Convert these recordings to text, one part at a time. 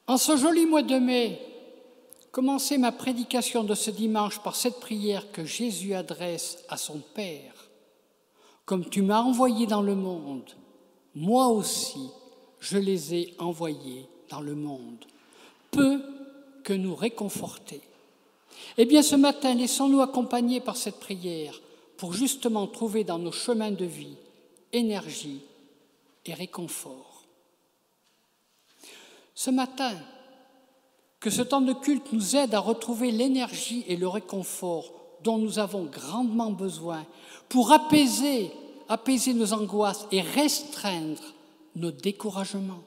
En ce joli mois de mai, commencer ma prédication de ce dimanche par cette prière que Jésus adresse à son Père. Comme tu m'as envoyé dans le monde, moi aussi, je les ai envoyés dans le monde. Peut que nous réconforter. Eh bien, ce matin, laissons-nous accompagner par cette prière pour justement trouver dans nos chemins de vie énergie et réconfort. Ce matin, que ce temps de culte nous aide à retrouver l'énergie et le réconfort dont nous avons grandement besoin pour apaiser nos angoisses et restreindre nos découragements,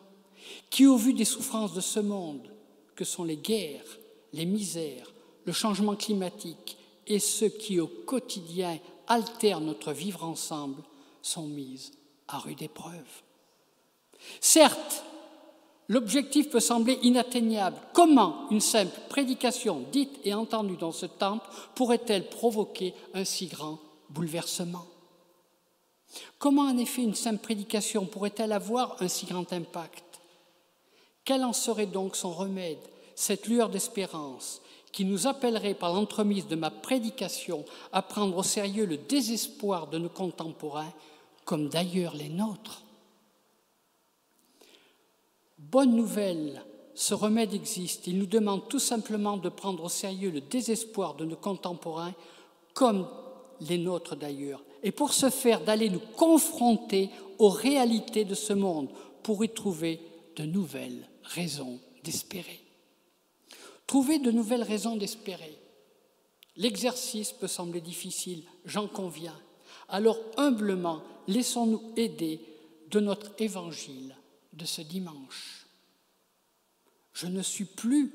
qui, au vu des souffrances de ce monde, que sont les guerres, les misères, le changement climatique et ceux qui, au quotidien, altèrent notre vivre ensemble, sont mises à rude épreuve. Certes, l'objectif peut sembler inatteignable. Comment une simple prédication dite et entendue dans ce temple pourrait-elle provoquer un si grand bouleversement? Comment en effet une simple prédication pourrait-elle avoir un si grand impact? Quel en serait donc son remède, cette lueur d'espérance qui nous appellerait par l'entremise de ma prédication à prendre au sérieux le désespoir de nos contemporains, comme d'ailleurs les nôtres? Bonne nouvelle, ce remède existe. Il nous demande tout simplement de prendre au sérieux le désespoir de nos contemporains, comme les nôtres d'ailleurs. Et pour ce faire, d'aller nous confronter aux réalités de ce monde, pour y trouver de nouvelles raisons d'espérer. Trouver de nouvelles raisons d'espérer. L'exercice peut sembler difficile, j'en conviens. Alors humblement, laissons-nous aider de notre évangile de ce dimanche. Je ne suis plus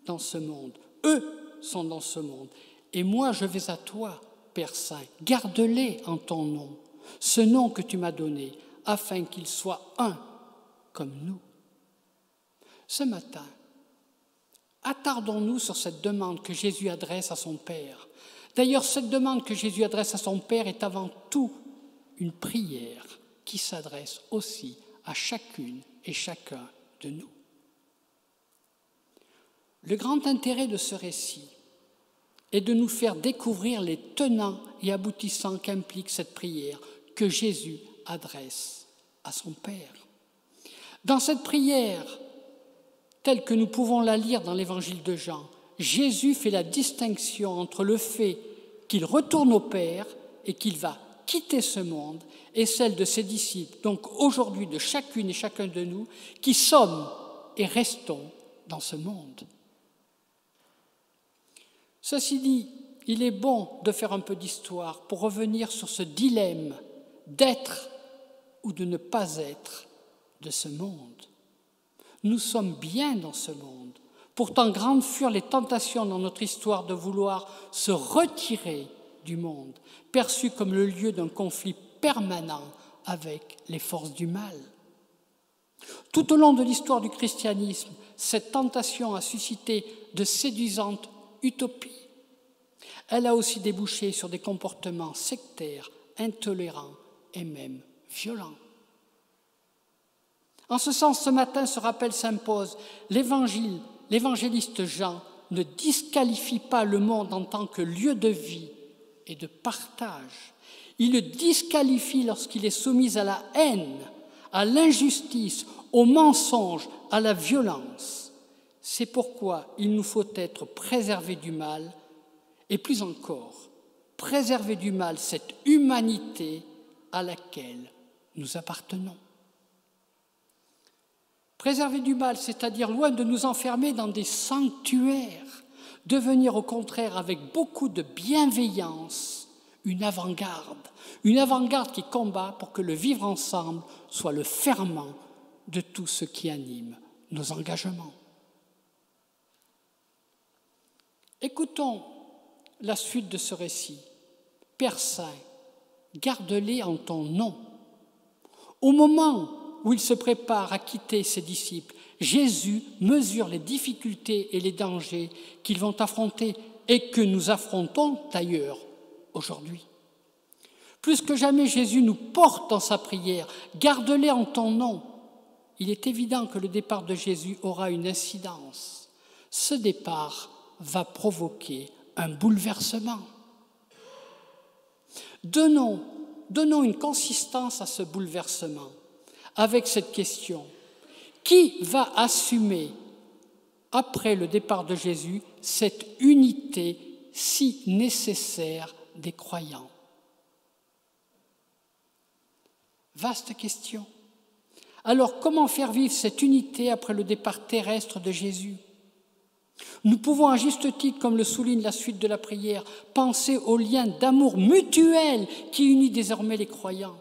dans ce monde, eux sont dans ce monde, et moi je vais à toi, Père Saint, garde-les en ton nom, ce nom que tu m'as donné, afin qu'ils soient un comme nous. Ce matin, attardons-nous sur cette demande que Jésus adresse à son Père. D'ailleurs, cette demande que Jésus adresse à son Père est avant tout une prière qui s'adresse aussi à chacune et chacun de nous. Le grand intérêt de ce récit est de nous faire découvrir les tenants et aboutissants qu'implique cette prière que Jésus adresse à son Père. Dans cette prière, telle que nous pouvons la lire dans l'évangile de Jean, Jésus fait la distinction entre le fait qu'il retourne au Père et qu'il va quitter ce monde et celle de ses disciples, donc aujourd'hui de chacune et chacun de nous, qui sommes et restons dans ce monde. Ceci dit, il est bon de faire un peu d'histoire pour revenir sur ce dilemme d'être ou de ne pas être de ce monde. Nous sommes bien dans ce monde. Pourtant, grandes furent les tentations dans notre histoire de vouloir se retirer du monde, perçu comme le lieu d'un conflit permanent avec les forces du mal. Tout au long de l'histoire du christianisme, cette tentation a suscité de séduisantes utopies. Elle a aussi débouché sur des comportements sectaires, intolérants et même violents. En ce sens, ce matin, ce rappel s'impose. L'évangéliste Jean ne disqualifie pas le monde en tant que lieu de vie et de partage. Il le disqualifie lorsqu'il est soumis à la haine, à l'injustice, au mensonge, à la violence. C'est pourquoi il nous faut être préservés du mal et plus encore, préserver du mal cette humanité à laquelle nous appartenons. Préserver du mal, c'est-à-dire loin de nous enfermer dans des sanctuaires, devenir au contraire avec beaucoup de bienveillance une avant-garde qui combat pour que le vivre ensemble soit le ferment de tout ce qui anime nos engagements. Écoutons la suite de ce récit. Père Saint, garde-les en ton nom. Au moment où il se prépare à quitter ses disciples, Jésus mesure les difficultés et les dangers qu'ils vont affronter et que nous affrontons d'ailleurs aujourd'hui. Plus que jamais, Jésus nous porte dans sa prière. Garde-les en ton nom. il est évident que le départ de Jésus aura une incidence. Ce départ va provoquer un bouleversement. Donnons une consistance à ce bouleversement avec cette question. Qui va assumer, après le départ de Jésus, cette unité si nécessaire des croyants? Vaste question. Alors, comment faire vivre cette unité après le départ terrestre de Jésus? Nous pouvons, à juste titre, comme le souligne la suite de la prière, penser au lien d'amour mutuel qui unit désormais les croyants.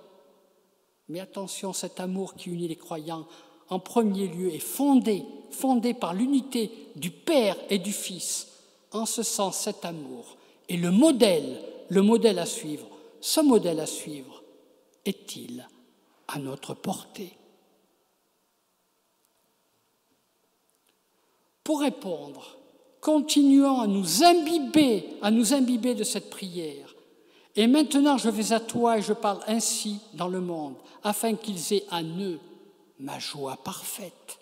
Mais attention, cet amour qui unit les croyants, en premier lieu, est fondé par l'unité du Père et du Fils. En ce sens, cet amour est le modèle à suivre. Ce modèle à suivre est-il à notre portée? Pour répondre, continuons à nous imbiber de cette prière. Et maintenant, je vais à toi et je parle ainsi dans le monde, afin qu'ils aient en eux ma joie parfaite.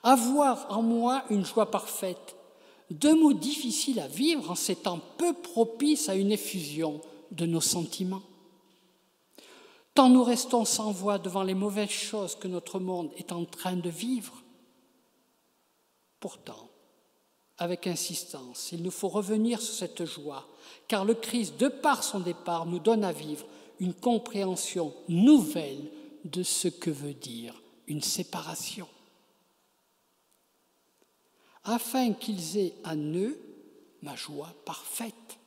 Avoir en moi une joie parfaite, deux mots difficiles à vivre en ces temps peu propices à une effusion de nos sentiments. Tant nous restons sans voix devant les mauvaises choses que notre monde est en train de vivre. Pourtant, avec insistance, il nous faut revenir sur cette joie, car le Christ, de par son départ, nous donne à vivre une compréhension nouvelle de ce que veut dire une séparation. Afin qu'ils aient en eux ma joie parfaite.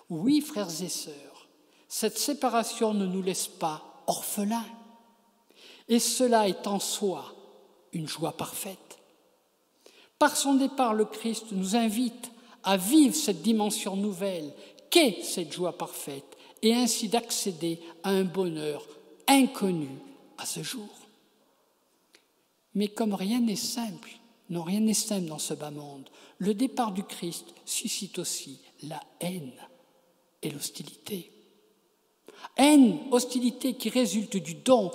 Oui, frères et sœurs, cette séparation ne nous laisse pas orphelins, et cela est en soi une joie parfaite. Par son départ, le Christ nous invite à vivre cette dimension nouvelle qu'est cette joie parfaite et ainsi d'accéder à un bonheur inconnu à ce jour. Mais comme rien n'est simple dans ce bas monde, le départ du Christ suscite aussi la haine et l'hostilité. Haine, hostilité qui résulte du don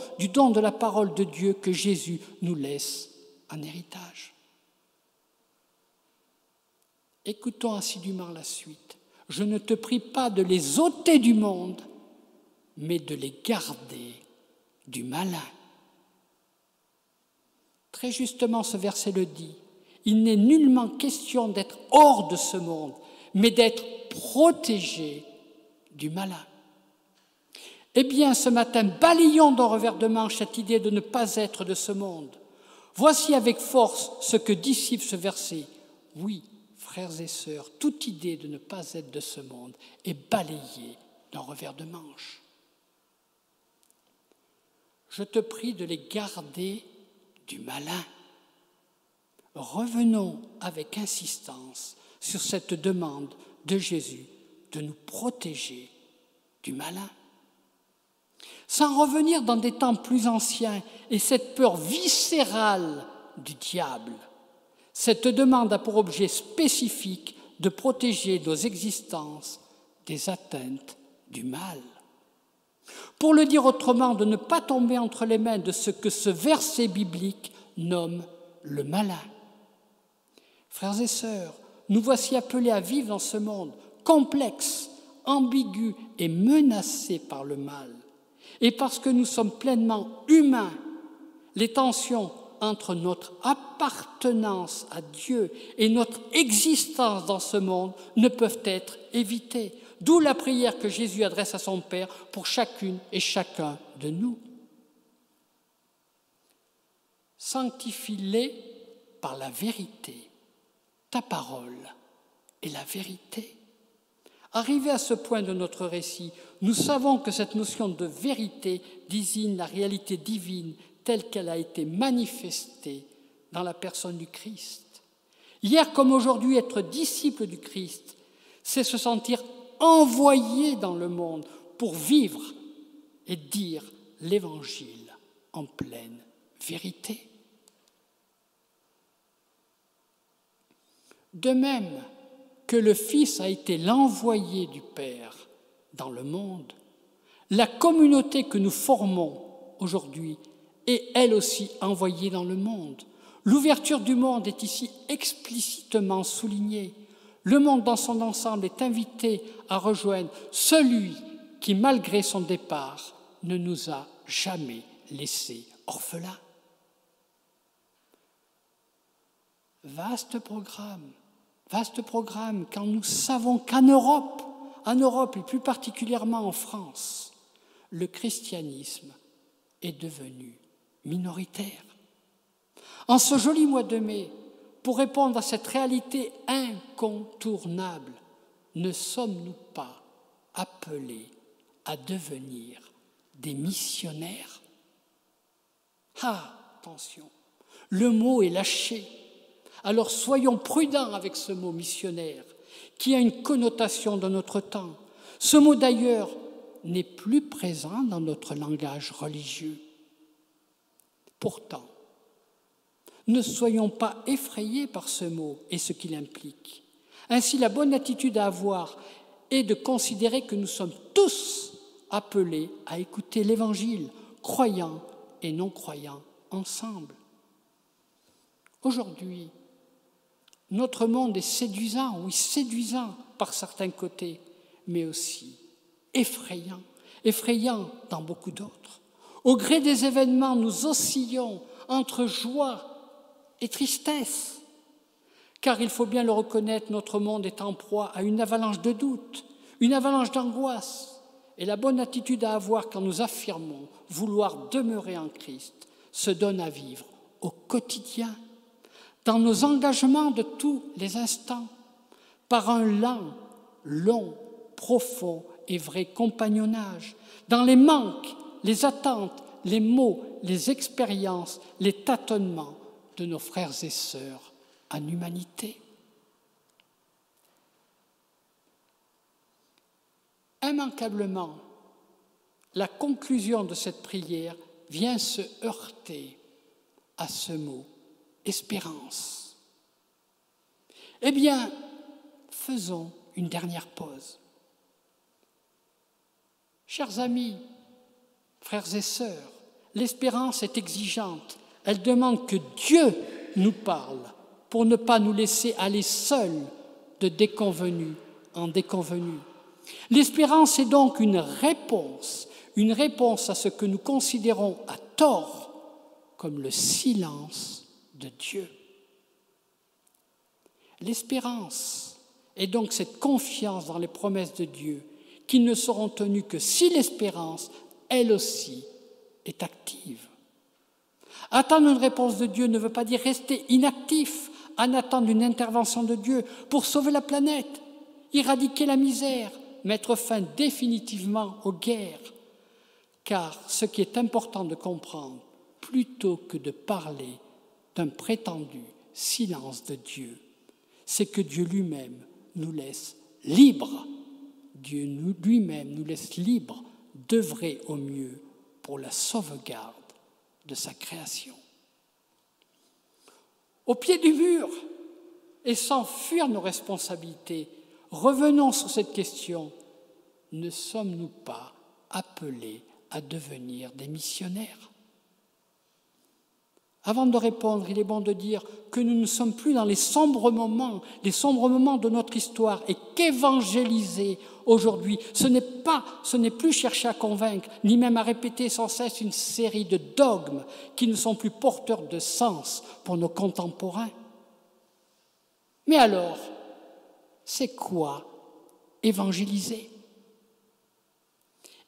de la parole de Dieu que Jésus nous laisse en héritage. Écoutons assidûment la suite. Je ne te prie pas de les ôter du monde, mais de les garder du malin. Très justement, ce verset le dit. Il n'est nullement question d'être hors de ce monde, mais d'être protégé du malin. Eh bien, ce matin, balayons d'un revers de manche cette idée de ne pas être de ce monde. Voici avec force ce que dissipe ce verset. Oui, frères et sœurs, toute idée de ne pas être de ce monde est balayée d'un revers de manche. Je te prie de les garder du malin. Revenons avec insistance sur cette demande de Jésus de nous protéger du malin. Sans revenir dans des temps plus anciens et cette peur viscérale du diable, cette demande a pour objet spécifique de protéger nos existences des atteintes du mal. Pour le dire autrement, de ne pas tomber entre les mains de ce que ce verset biblique nomme le malin. Frères et sœurs, nous voici appelés à vivre dans ce monde complexe, ambigu et menacé par le mal. Et parce que nous sommes pleinement humains, les tensions entre notre appartenance à Dieu et notre existence dans ce monde ne peuvent être évitées. D'où la prière que Jésus adresse à son Père pour chacune et chacun de nous. Sanctifie-les par la vérité. Ta parole est la vérité. Arrivé à ce point de notre récit, nous savons que cette notion de vérité désigne la réalité divine telle qu'elle a été manifestée dans la personne du Christ. Hier comme aujourd'hui, être disciple du Christ, c'est se sentir envoyé dans le monde pour vivre et dire l'Évangile en pleine vérité. De même que le Fils a été l'envoyé du Père dans le monde, la communauté que nous formons aujourd'hui est elle aussi envoyée dans le monde. L'ouverture du monde est ici explicitement soulignée. Le monde dans son ensemble est invité à rejoindre celui qui, malgré son départ, ne nous a jamais laissés orphelins. Vaste programme quand nous savons qu'en Europe, et plus particulièrement en France, le christianisme est devenu minoritaire. En ce joli mois de mai, pour répondre à cette réalité incontournable, ne sommes-nous pas appelés à devenir des missionnaires? Ah, attention, le mot est lâché. Alors soyons prudents avec ce mot missionnaire, qui a une connotation de notre temps. Ce mot d'ailleurs n'est plus présent dans notre langage religieux. Pourtant, ne soyons pas effrayés par ce mot et ce qu'il implique. Ainsi, la bonne attitude à avoir est de considérer que nous sommes tous appelés à écouter l'Évangile, croyants et non-croyants ensemble. Aujourd'hui, notre monde est séduisant par certains côtés, mais aussi effrayant dans beaucoup d'autres. Au gré des événements, nous oscillons entre joie et tristesse, car il faut bien le reconnaître, notre monde est en proie à une avalanche de doutes, une avalanche d'angoisse, et la bonne attitude à avoir quand nous affirmons vouloir demeurer en Christ se donne à vivre au quotidien, dans nos engagements de tous les instants, par un long, profond et vrai compagnonnage, dans les manques, les attentes, les maux, les expériences, les tâtonnements de nos frères et sœurs en humanité. Immanquablement, la conclusion de cette prière vient se heurter à ce mot « espérance ». Eh bien, faisons une dernière pause. Chers amis, frères et sœurs, l'espérance est exigeante. Elle demande que Dieu nous parle pour ne pas nous laisser aller seuls de déconvenu en déconvenu. L'espérance est donc une réponse à ce que nous considérons à tort comme le silence de Dieu. L'espérance est donc cette confiance dans les promesses de Dieu qui ne seront tenues que si l'espérance, elle aussi, est active. Attendre une réponse de Dieu ne veut pas dire rester inactif en attendant une intervention de Dieu pour sauver la planète, éradiquer la misère, mettre fin définitivement aux guerres. Car ce qui est important de comprendre, plutôt que de parler d'un prétendu silence de Dieu, c'est que Dieu lui-même nous laisse libres. Dieu lui-même nous laisse libres d'œuvrer au mieux pour la sauvegarde de sa création. Au pied du mur, et sans fuir nos responsabilités, revenons sur cette question. Ne sommes-nous pas appelés à devenir des missionnaires? Avant de répondre, il est bon de dire que nous ne sommes plus dans les sombres moments de notre histoire et qu'évangéliser aujourd'hui, ce n'est plus chercher à convaincre, ni même à répéter sans cesse une série de dogmes qui ne sont plus porteurs de sens pour nos contemporains. Mais alors, c'est quoi évangéliser?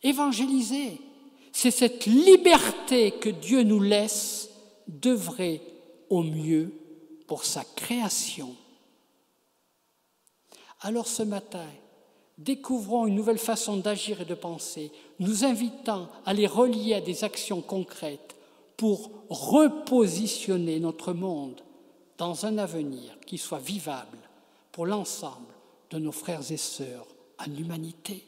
Évangéliser, c'est cette liberté que Dieu nous laisse d'œuvrer au mieux pour sa création. Alors ce matin, découvrons une nouvelle façon d'agir et de penser, nous invitant à les relier à des actions concrètes pour repositionner notre monde dans un avenir qui soit vivable pour l'ensemble de nos frères et sœurs en humanité.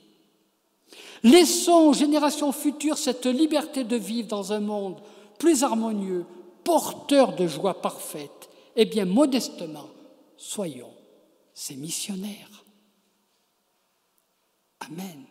Laissons aux générations futures cette liberté de vivre dans un monde plus harmonieux, porteur de joie parfaite. Eh bien, modestement, soyons ces missionnaires. Amen.